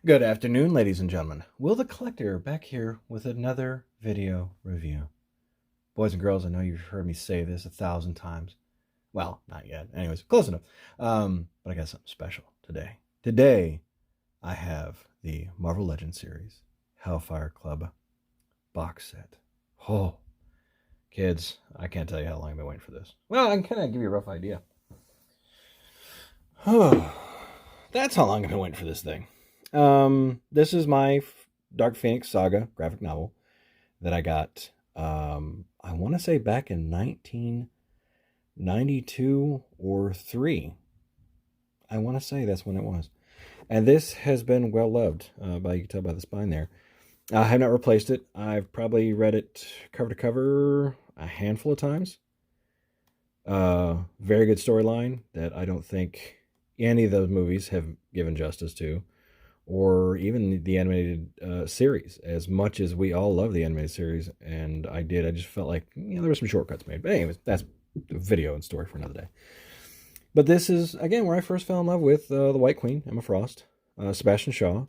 Good afternoon, ladies and gentlemen. Will the Collector back here with another video review. Boys and girls, I know you've heard me say this 1,000 times. Well, not yet. Anyways, close enough. But I got something special today. Today, I have the Marvel Legends series Hellfire Club box set. Oh, kids, I can't tell you how long I've been waiting for this. Well, I can kind of give you a rough idea. Oh, that's how long I've been waiting for this thing. This is my Dark Phoenix Saga graphic novel that I got, I want to say back in 1992 or 3. I want to say that's when it was. And this has been well loved, you can tell by the spine there. I have not replaced it. I've probably read it cover to cover a handful of times. Very good storyline that I don't think any of those movies have given justice to, or even the animated series. As much as we all love the animated series, and I just felt like there were some shortcuts made. But anyways, that's a video and story for another day. But this is, again, where I first fell in love with the White Queen, Emma Frost, Sebastian Shaw,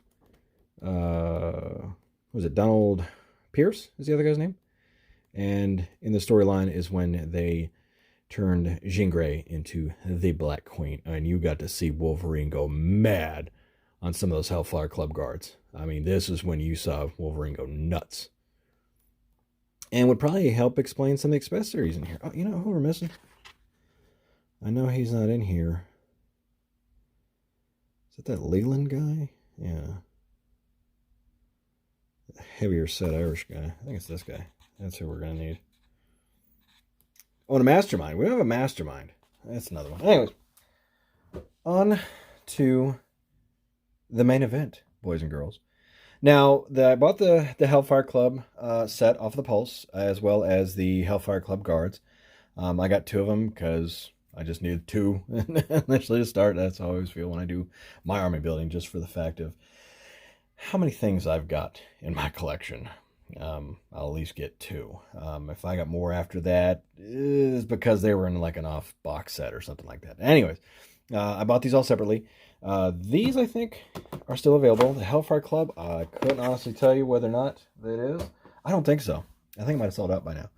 was it Donald Pierce is the other guy's name? And in the storyline is when they turned Jean Grey into the Black Queen, and you got to see Wolverine go mad on some of those Hellfire Club guards. I mean, this is when you saw Wolverine go nuts. And would probably help explain some of the accessories in here. Oh, you know who we're missing? I know he's not in here. Is that Leland guy? Yeah. The heavier set Irish guy. I think it's this guy. That's who we're going to need. Oh, and a mastermind. We don't have a mastermind. That's another one. Anyways, on to the main event, boys and girls. Now, I bought the Hellfire Club set off the Pulse, as well as the Hellfire Club Guards. I got 2 of them because I just needed 2 initially to start. That's how I always feel when I do my army building, just for the fact of how many things I've got in my collection. I'll at least get 2. If I got more after that, it's because they were in like an off box set or something like that. Anyways, I bought these all separately. These, I think, are still available. The Hellfire Club, I couldn't honestly tell you whether or not it is. I don't think so. I think it might have sold out by now.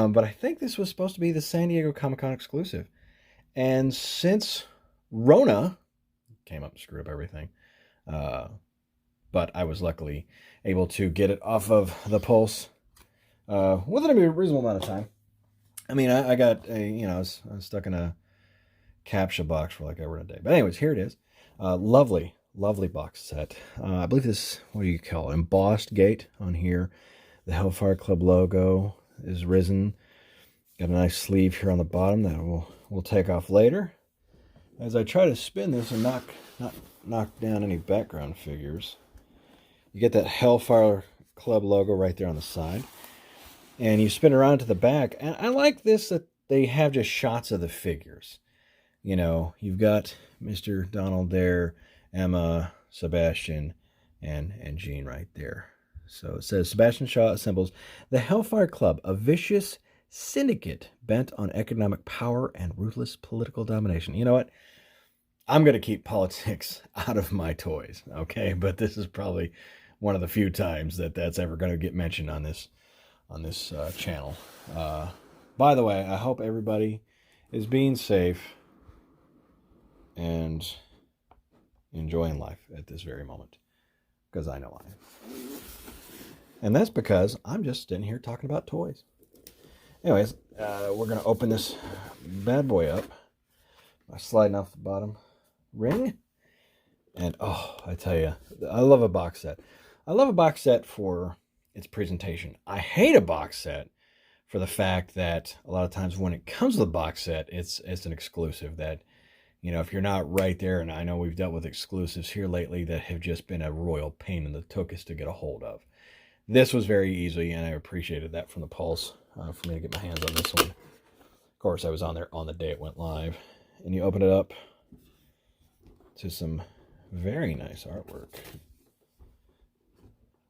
But I think this was supposed to be the San Diego Comic-Con exclusive. And since Rona came up and screwed up everything, but I was luckily able to get it off of the Pulse within a reasonable amount of time. I mean, I got I was stuck in a captcha box for like over a day. But anyways, here it is. Lovely box set. I believe this, what do you call it? Embossed gate on here. The Hellfire Club logo is risen. Got a nice sleeve here on the bottom that we'll take off later. As I try to spin this and not knock down any background figures, you get that Hellfire Club logo right there on the side. And you spin around to the back. And I like this that they have just shots of the figures. You've got Mr. Donald there, Emma, Sebastian, and Jean right there. So it says, Sebastian Shaw assembles the Hellfire Club, a vicious syndicate bent on economic power and ruthless political domination. You know what? I'm going to keep politics out of my toys, okay? But this is probably one of the few times that's ever going to get mentioned on this channel. By the way, I hope everybody is being safe and enjoying life at this very moment, because I know I am. And that's because I'm just sitting here talking about toys. Anyways, we're going to open this bad boy up by sliding off the bottom ring. And, oh, I tell you, I love a box set. I love a box set for its presentation. I hate a box set for the fact that a lot of times when it comes with a box set, it's an exclusive that, if you're not right there, and I know we've dealt with exclusives here lately that have just been a royal pain in the tuchus to get a hold of. This was very easy, and I appreciated that from the Pulse for me to get my hands on this one. Of course, I was on there on the day it went live. And you open it up to some very nice artwork.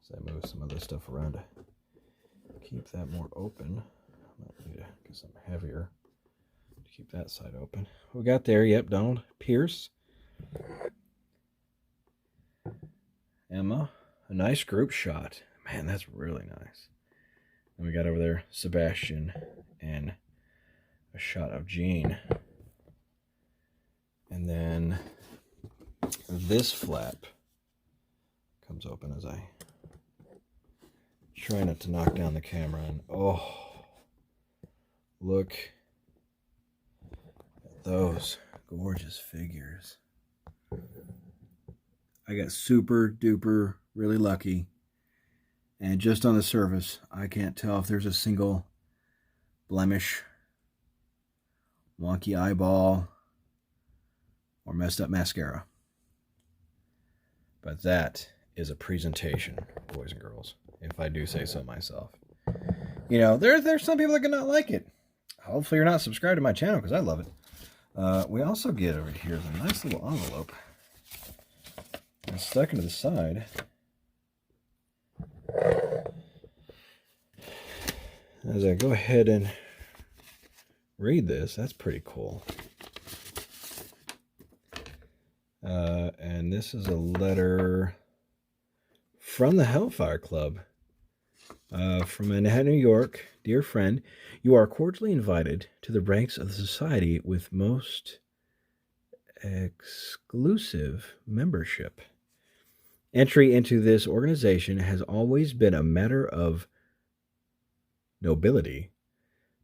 So I move some other stuff around to keep that more open. I might need to get something heavier to keep that side open. We got there, yep, Donald Pierce. Emma. A nice group shot. Man, that's really nice. And we got over there Sebastian and a shot of Jean. And then this flap comes open as I try not to knock down the camera. And oh, look at those gorgeous figures. I got super duper really lucky. And just on the surface, I can't tell if there's a single blemish, wonky eyeball, or messed up mascara. But that is a presentation, boys and girls, if I do say so myself. You know, there's some people that cannot like it. Hopefully you're not subscribed to my channel, because I love it. We also get over here a nice little envelope. And stuck into the side. As I go ahead and read this, that's pretty cool. And this is a letter from the Hellfire Club. From Manhattan, New York. Dear friend, you are cordially invited to the ranks of the society with most exclusive membership. Entry into this organization has always been a matter of nobility,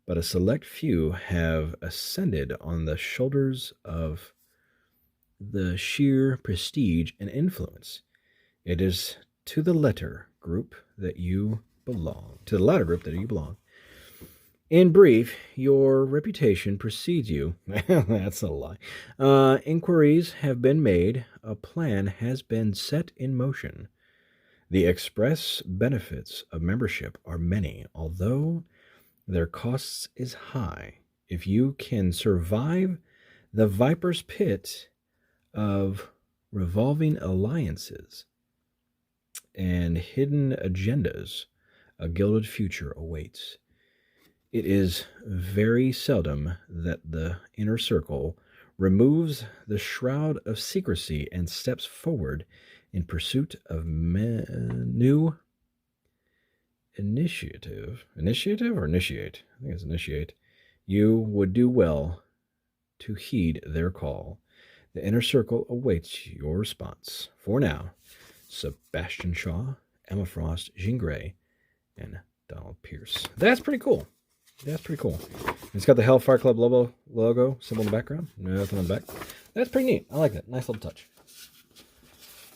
but a select few have ascended on the shoulders of the sheer prestige and influence. It is to the latter group that you belong. In brief, your reputation precedes you. That's a lie. Inquiries have been made. A plan has been set in motion. The express benefits of membership are many, although their costs is high. If you can survive the viper's pit of revolving alliances and hidden agendas, a gilded future awaits. It is very seldom that the inner circle removes the shroud of secrecy and steps forward in pursuit of new initiative. Initiative or initiate? I think it's initiate. You would do well to heed their call. The inner circle awaits your response. For now, Sebastian Shaw, Emma Frost, Jean Grey, and Donald Pierce. That's pretty cool. That's pretty cool. It's got the Hellfire Club logo symbol in the background. Nothing on the back. That's pretty neat. I like that. Nice little touch.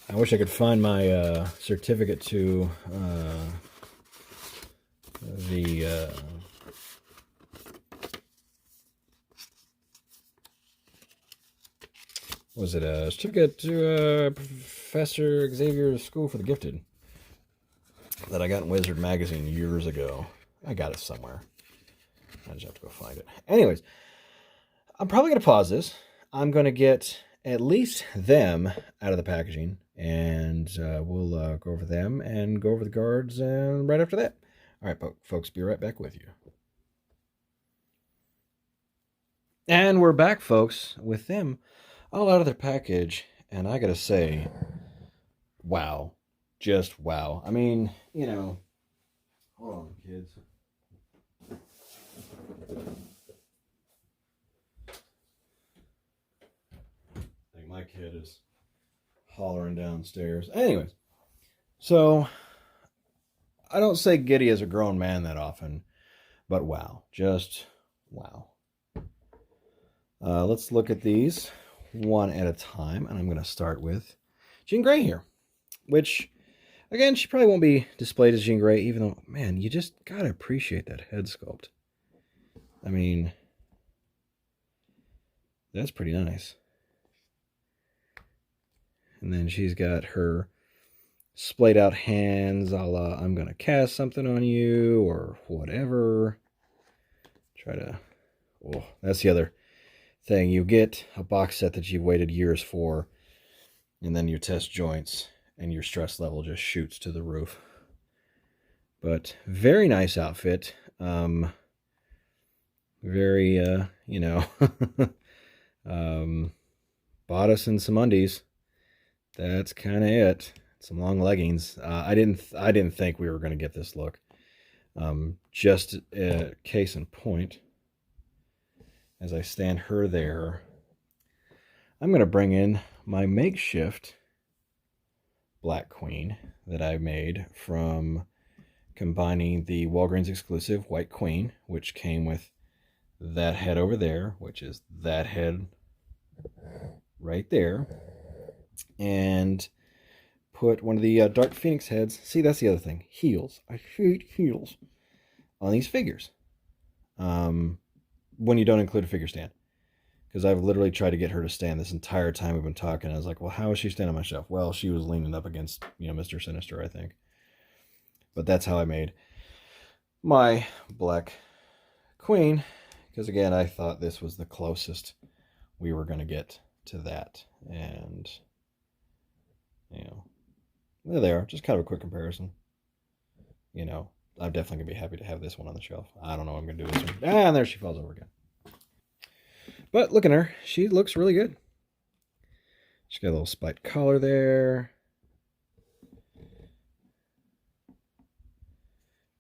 I wish I could find my certificate to the was it a certificate to Professor Xavier's School for the Gifted that I got in Wizard Magazine years ago. I got it somewhere. I just have to go find it. Anyways, I'm probably going to pause this. I'm going to get at least them out of the packaging, and we'll go over them and go over the Gaurds right after that. All right, folks, be right back with you. And we're back, folks, with them all out of their package, and I got to say, wow. Just wow. I mean, you know, hold on, kids. I think my kid is hollering downstairs. Anyways, so I don't say giddy as a grown man that often, but wow. Just wow. Let's look at these one at a time, and I'm going to start with Jean Grey here, which, again, she probably won't be displayed as Jean Grey, even though, man, you just got to appreciate that head sculpt. I mean, that's pretty nice. And then she's got her splayed out hands, a la, I'm going to cast something on you, or whatever. Try to, oh, that's the other thing. You get a box set that you've waited years for, and then you test joints, and your stress level just shoots to the roof. But very nice outfit. Very, you know, bodice and some undies. That's kind of it. some long leggings. I didn't think we were going to get this look. Just case in point, as I stand her there, I'm going to bring in my makeshift Black Queen that I made from combining the Walgreens exclusive White Queen, which came with that head over there, which is that head right there, and put one of the Dark Phoenix heads. See, that's the other thing. Heels. I hate heels on these figures. When you don't include a figure stand. Because I've literally tried to get her to stand this entire time we've been talking. I was like, well, how is she standing on my shelf? Well, she was leaning up against, Mr. Sinister, I think. But that's how I made my Black Queen. Because, again, I thought this was the closest we were going to get to that. And, there they are. Just kind of a quick comparison. I'm definitely going to be happy to have this one on the shelf. I don't know what I'm going to do with this one. And there she falls over again. But look at her. She looks really good. She's got a little spiked collar there.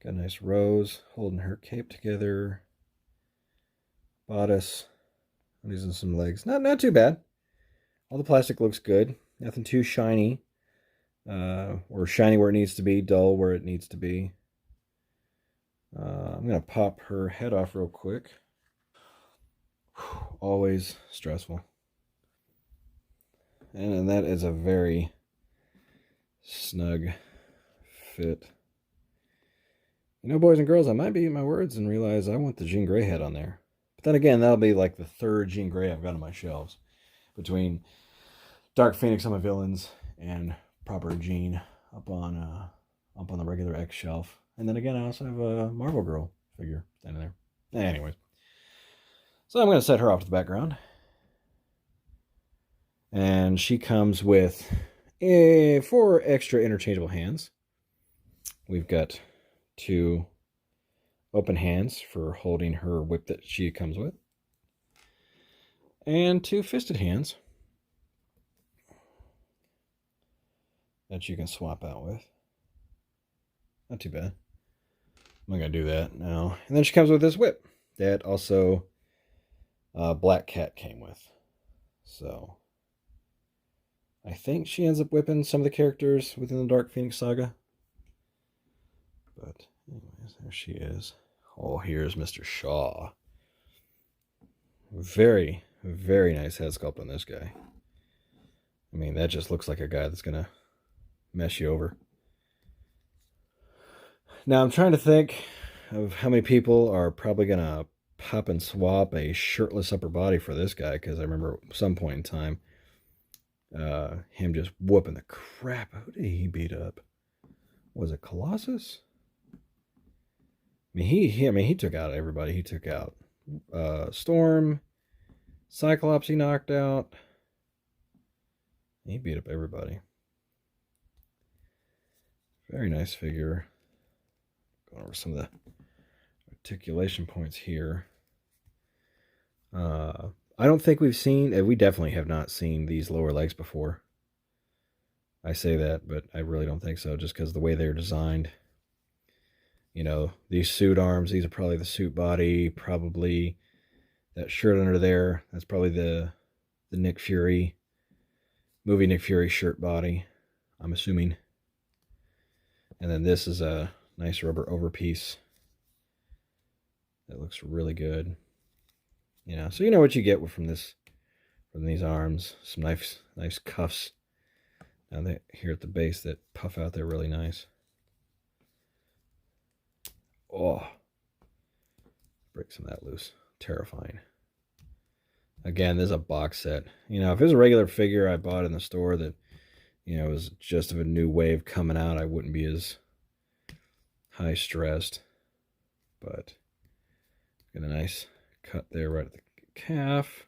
Got a nice rose holding her cape together. Bodice. I'm using some legs. Not too bad. All the plastic looks good. Nothing too shiny. Or shiny where it needs to be. Dull where it needs to be. I'm going to pop her head off real quick. Always stressful. And that is a very snug fit. Boys and girls, I might be eating my words and realize I want the Jean Grey head on there. But then again, that'll be like the third Jean Grey I've got on my shelves. Between Dark Phoenix on my villains and proper Jean up on the regular X shelf. And then again, I also have a Marvel Girl figure standing there. Anyways. So I'm going to set her off to the background. And she comes with 4 extra interchangeable hands. We've got 2 open hands for holding her whip that she comes with. And 2 fisted hands that you can swap out with. Not too bad. I'm not going to do that now. And then she comes with this whip that also Black Cat came with. So I think she ends up whipping some of the characters within the Dark Phoenix saga. But anyways, there she is. Oh, here's Mr. Shaw. Very, very nice head sculpt on this guy. I mean, that just looks like a guy that's going to mess you over. Now, I'm trying to think of how many people are probably going to pop and swap a shirtless upper body for this guy, because I remember at some point in time him just whooping the crap. Who did he beat up? Was it Colossus? I mean, he took out everybody. He took out Storm, Cyclops. He knocked out. He beat up everybody. Very nice figure. Going over some of the articulation points here. I don't think we definitely have not seen these lower legs before. I say that, but I really don't think so, just because of the way they're designed. These suit arms, these are probably the suit body, probably that shirt under there, that's probably the Nick Fury, movie Nick Fury shirt body, I'm assuming. And then this is a nice rubber overpiece. That looks really good. So you know what you get from these arms. Some nice cuffs down there here at the base that puff out there really nice. Oh, break some of that loose. Terrifying. Again, this is a box set. If it was a regular figure I bought in the store that, was just of a new wave coming out, I wouldn't be as high stressed. But got a nice cut there right at the calf.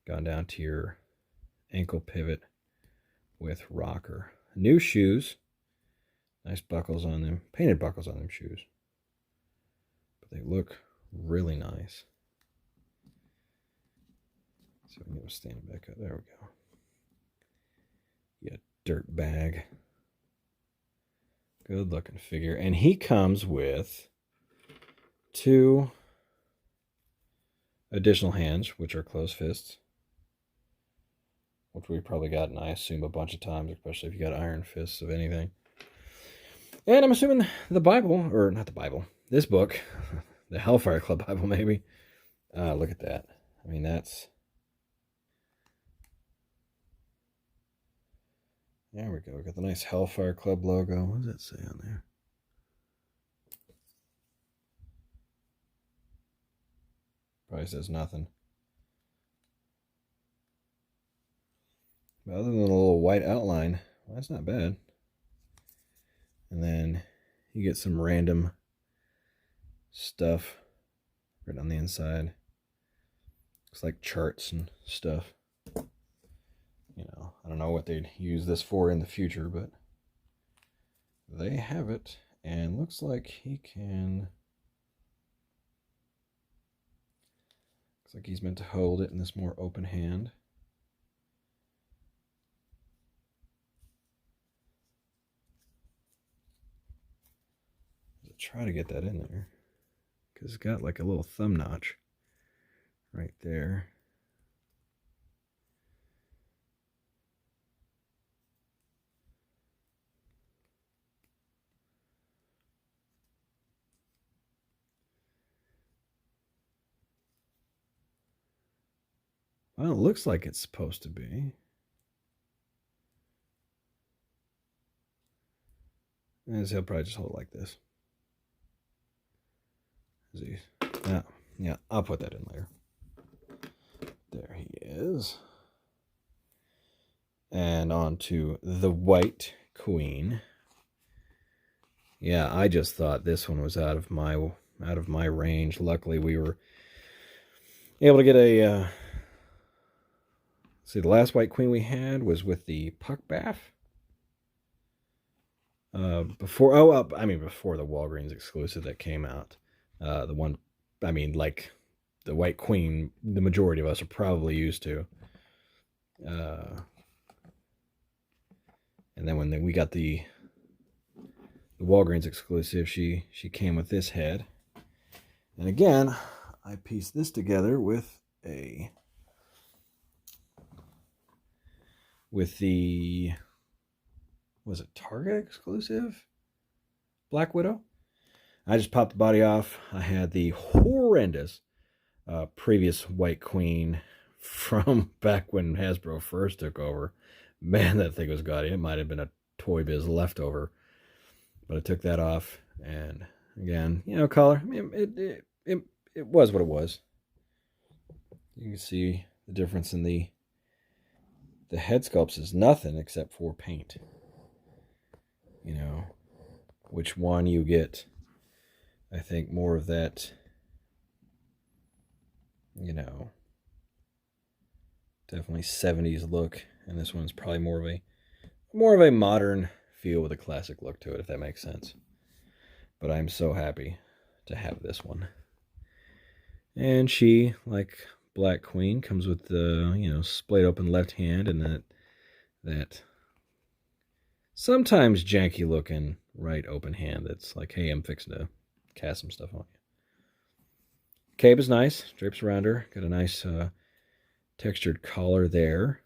Gone down to your ankle pivot with rocker. New shoes. Nice buckles on them. Painted buckles on them shoes. But they look really nice. So we can get them standing back up. There we go. Yeah, dirt bag. Good looking figure. And he comes with 2 additional hands, which are closed fists. Which we've probably gotten, I assume, a bunch of times, especially if you got iron fists of anything. And I'm assuming the Bible, or not the Bible, this book, the Hellfire Club Bible, maybe. Look at that. I mean, that's... There we go. We got the nice Hellfire Club logo. What does that say on there? Probably says nothing. But other than a little white outline, well, that's not bad. And then you get some random stuff right on the inside. Looks like charts and stuff. You know, I don't know what they'd use this for in the future, but they have it. And looks like he can... Looks like he's meant to hold it in this more open hand. Try to get that in there because it's got like a little thumb notch right there. Well, it looks like it's supposed to be. And he'll probably just hold it like this. Yeah, I'll put that in later. There he is. And on to the White Queen. Yeah, I just thought this one was out of my range. Luckily, we were able to get a... see, the last White Queen we had was with the Puck Bath. Before the Walgreens exclusive that came out. The one, I mean, like the White Queen, the majority of us are probably used to. And then when we got the Walgreens exclusive, she came with this head. And again, I pieced this together with the was it Target exclusive Black Widow? I just popped the body off. I had the horrendous previous White Queen from back when Hasbro first took over. Man, that thing was gaudy. It might have been a Toy Biz leftover. But I took that off. And again, you know, color. I mean, it was what it was. You can see the difference in the head sculpts is nothing except for paint. You know, which one you get... I think more of that, you know, definitely 70s look, and this one's probably more of a modern feel with a classic look to it, if that makes sense. But I'm so happy to have this one. And she, like Black Queen, comes with the, you know, splayed open left hand and that sometimes janky looking right open hand that's like, hey, I'm fixing to cast some stuff on you. Cape is nice. Drapes around her. Got a nice textured collar there.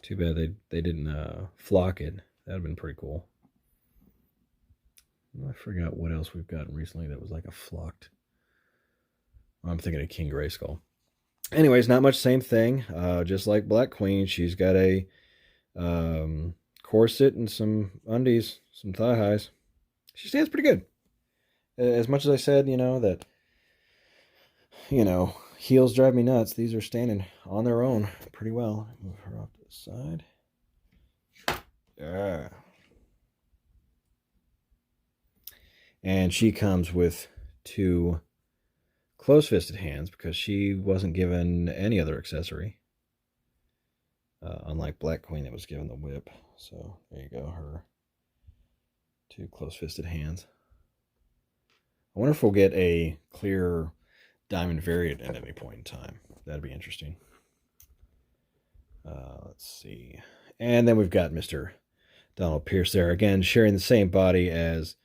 Too bad they didn't flock it. That would have been pretty cool. I forgot what else we've gotten recently that was like a flocked. I'm thinking of King Grayskull. Anyways, not much same thing. Just like Black Queen, she's got a corset and some undies, some thigh highs. She stands pretty good. As much as I said, you know, that, you know, heels drive me nuts, these are standing on their own pretty well. Move her off to the side. Yeah. And she comes with 2 close-fisted hands because she wasn't given any other accessory. Unlike Black Queen that was given the whip. So there you go, her 2 close-fisted hands. I wonder if we'll get a clear diamond variant at any point in time. That'd be interesting. Let's see. And then we've got Mr. Donald Pierce there. Again, sharing the same body as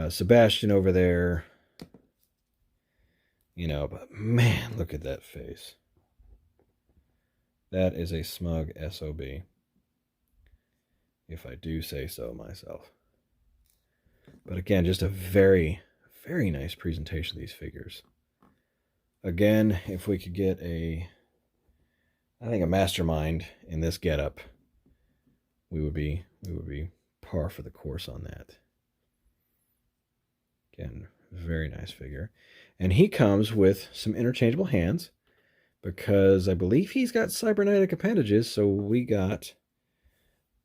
Sebastian over there. You know, but man, look at that face. That is a smug SOB. If I do say so myself. But again, just a very, very nice presentation of these figures. Again, if we could get I think a mastermind in this getup, we would be par for the course on that. Again, very nice figure. And he comes with some interchangeable hands because I believe he's got cybernetic appendages, so we got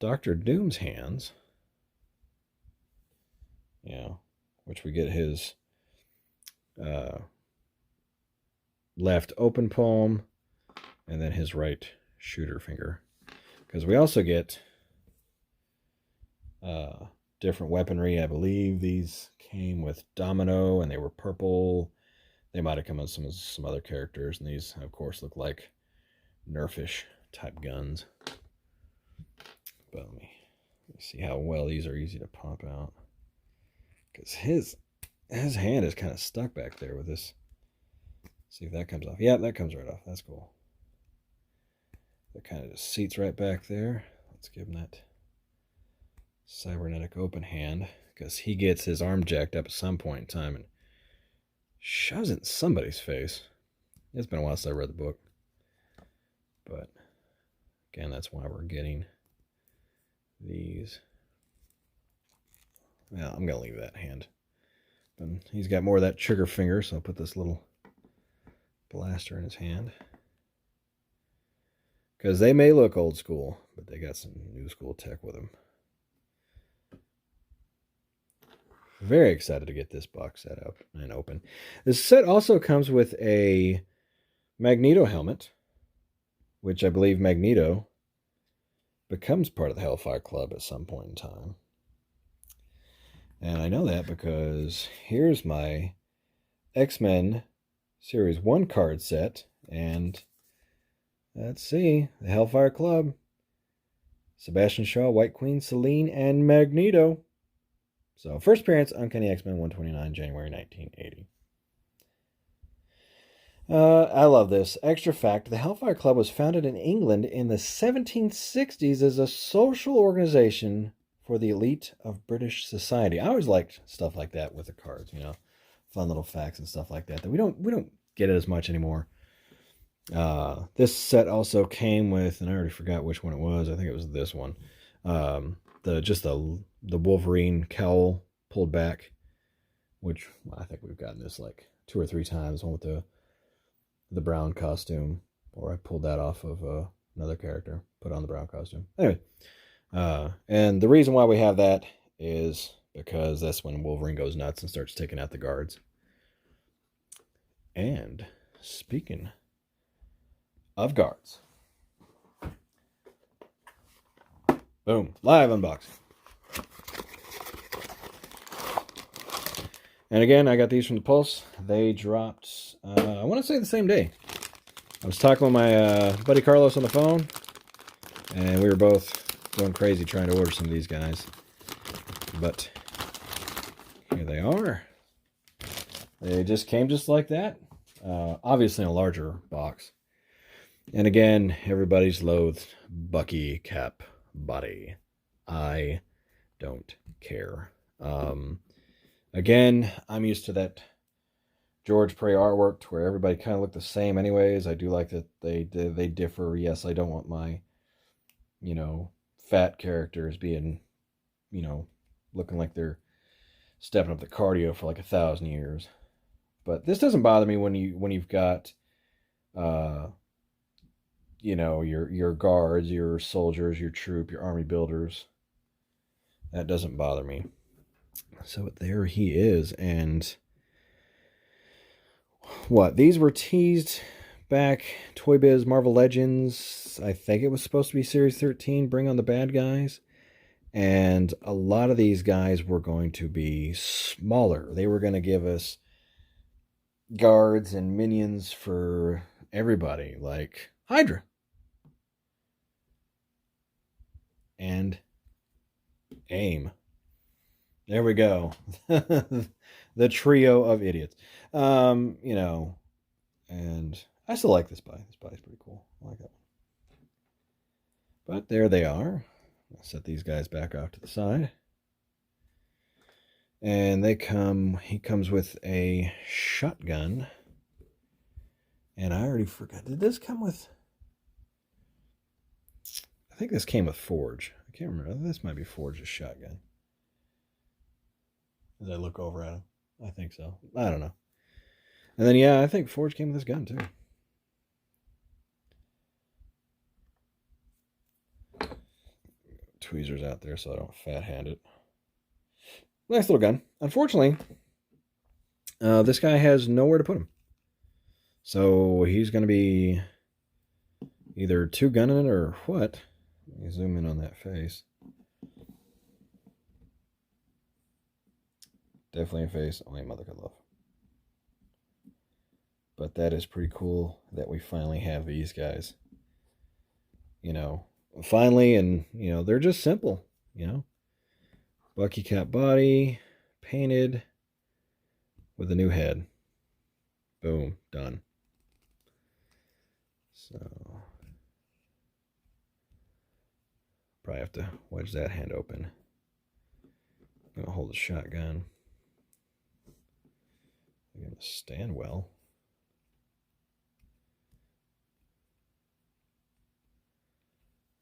Dr. Doom's hands. Yeah, which we get his left open palm and then his right shooter finger. Because we also get different weaponry. I believe these came with Domino and they were purple. They might have come with some other characters, and these, of course, look like Nerfish type guns. But let me see how well these are easy to pop out. Because his hand is kind of stuck back there with this. See if that comes off. Yeah, that comes right off. That's cool. That kind of just seats right back there. Let's give him that cybernetic open hand, because he gets his arm jacked up at some point in time and shoves it in somebody's face. It's been a while since I read the book. But again, that's why we're getting these. Well, I'm going to leave that hand. But he's got more of that trigger finger, so I'll put this little blaster in his hand. Because they may look old school, but they got some new school tech with them. Very excited to get this box set up and open. This set also comes with a Magneto helmet, which I believe Magneto becomes part of the Hellfire Club at some point in time. And I know that because here's my X-Men Series 1 card set. And let's see, the Hellfire Club. Sebastian Shaw, White Queen, Selene, and Magneto. So, first appearance, Uncanny X-Men 129, January 1980. I love this. Extra fact, the Hellfire Club was founded in England in the 1760s as a social organization for the elite of British society. I always liked stuff like that with the cards, you know, fun little facts and stuff like that. That we don't get it as much anymore. This set also came with, and I already forgot which one it was. I think it was this one. The Wolverine cowl pulled back, which I think we've gotten this like 2 or 3 times. One with the brown costume, or I pulled that off of another character, put on the brown costume. Anyway, and the reason why we have that is because that's when Wolverine goes nuts and starts taking out the guards. And speaking of guards, boom, live unboxing. And again, I got these from the Pulse. They dropped, I want to say the same day. I was talking with my buddy Carlos on the phone, and we were both going crazy trying to order some of these guys. But here they are. They just came just like that. Obviously in a larger box. And again, everybody's loathed Bucky Cap body. I don't care. Again, I'm used to that George Prey artwork to where everybody kind of looked the same anyways. I do like that they differ. Yes, I don't want my, you know, fat characters being, you know, looking like they're stepping up the cardio for like 1,000 years. But this doesn't bother me when you've got, you know, your guards, your soldiers, your troop, your army builders. That doesn't bother me. So there he is. And what? These were teased back Toy Biz Marvel Legends. I think it was supposed to be Series 13, Bring on the Bad Guys. And a lot of these guys were going to be smaller. They were going to give us guards and minions for everybody, like Hydra. and aim. There we go. The trio of idiots. You know, and I still like this buy. This buy is pretty cool. I like that one. But there they are. I'll set these guys back off to the side. And he comes with a shotgun. And I already forgot. Did this come with... I think this came with Forge. I can't remember. This might be Forge's shotgun. As I look over at him. I think so. I don't know. And then, yeah, I think Forge came with this gun, too. Tweezers out there so I don't fat hand it. Nice little gun. Unfortunately, this guy has nowhere to put him. So he's going to be either two-gunning it or what. Let me zoom in on that face. Definitely a face only a mother could love. But that is pretty cool that we finally have these guys. You know, finally, and, you know, they're just simple, you know. Bucky Cap body, painted, with a new head. Boom, done. So, probably have to wedge that hand open. I'm gonna hold the shotgun. I'm gonna stand well.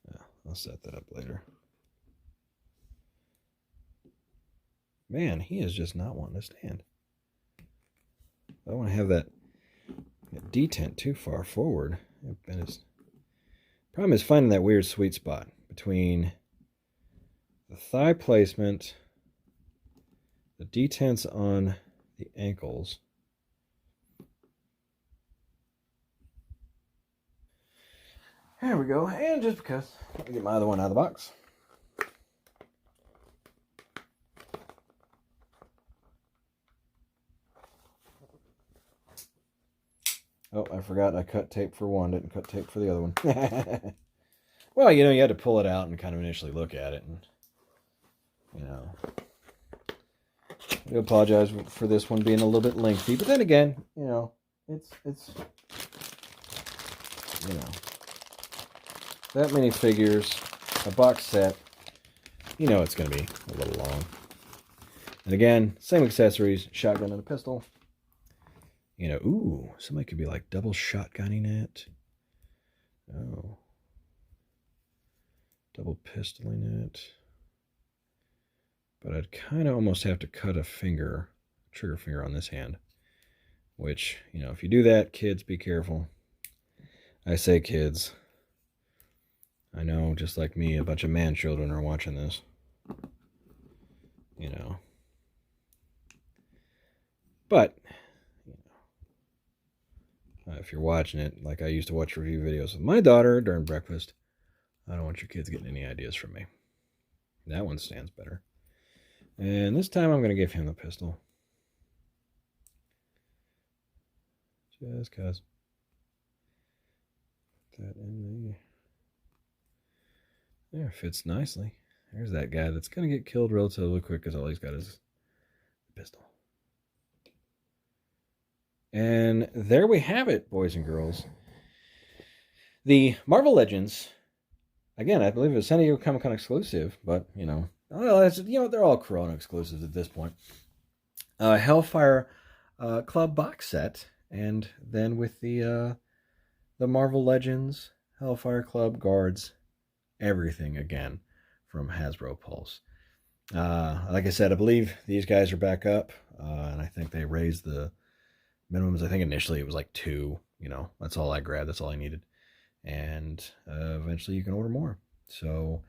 Yeah, I'll set that up later. Man, he is just not wanting to stand. I don't want to have that detent too far forward. Problem is finding that weird sweet spot between the thigh placement, the detents on the ankles. There we go. And just because, let me get my other one out of the box. Oh, I forgot I cut tape for one, didn't cut tape for the other one. Well, you know, you had to pull it out and kind of initially look at it. And, you know, I do apologize for this one being a little bit lengthy. But then again, you know, it's you know, that many figures, a box set, you know it's going to be a little long. And again, same accessories, shotgun and a pistol. You know, ooh, somebody could be like double shotgunning it. Oh. Double pistoling it. But I'd kind of almost have to cut a finger, trigger finger on this hand. Which, you know, if you do that, kids, be careful. I say kids. I know, just like me, a bunch of man children are watching this. You know. But... if you're watching it, like I used to watch review videos with my daughter during breakfast, I don't want your kids getting any ideas from me. That one stands better. And this time I'm going to give him the pistol. Just because. Put that in there. There, fits nicely. There's that guy that's going to get killed relatively quick because all he's got is a pistol. And there we have it, boys and girls. The Marvel Legends, again, I believe it was San Diego Comic-Con exclusive, but, you know, they're all Corona exclusives at this point. Hellfire Club box set, and then with the Marvel Legends, Hellfire Club, Guards, everything again from Hasbro Pulse. Like I said, I believe these guys are back up, and I think they raised the minimums. I think initially it was like 2, you know, that's all I grabbed, that's all I needed. And eventually you can order more. So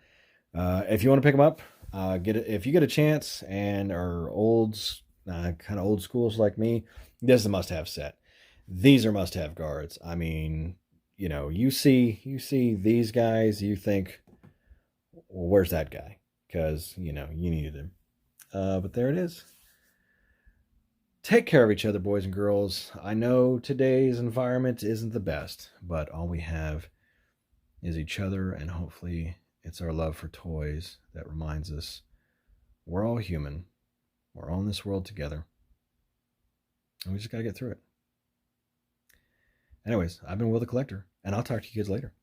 if you want to pick them up, if you get a chance and are kind of old schools like me, this is a must-have set. These are must-have guards. I mean, you know, you see these guys, you think, well, where's that guy? Because, you know, you needed him. But there it is. Take care of each other, boys and girls. I know today's environment isn't the best, but all we have is each other and hopefully It's our love for toys that reminds us we're all human. We're all in this world together. And we just got to get through it. Anyways, I've been Will the Collector, and I'll talk to you kids later.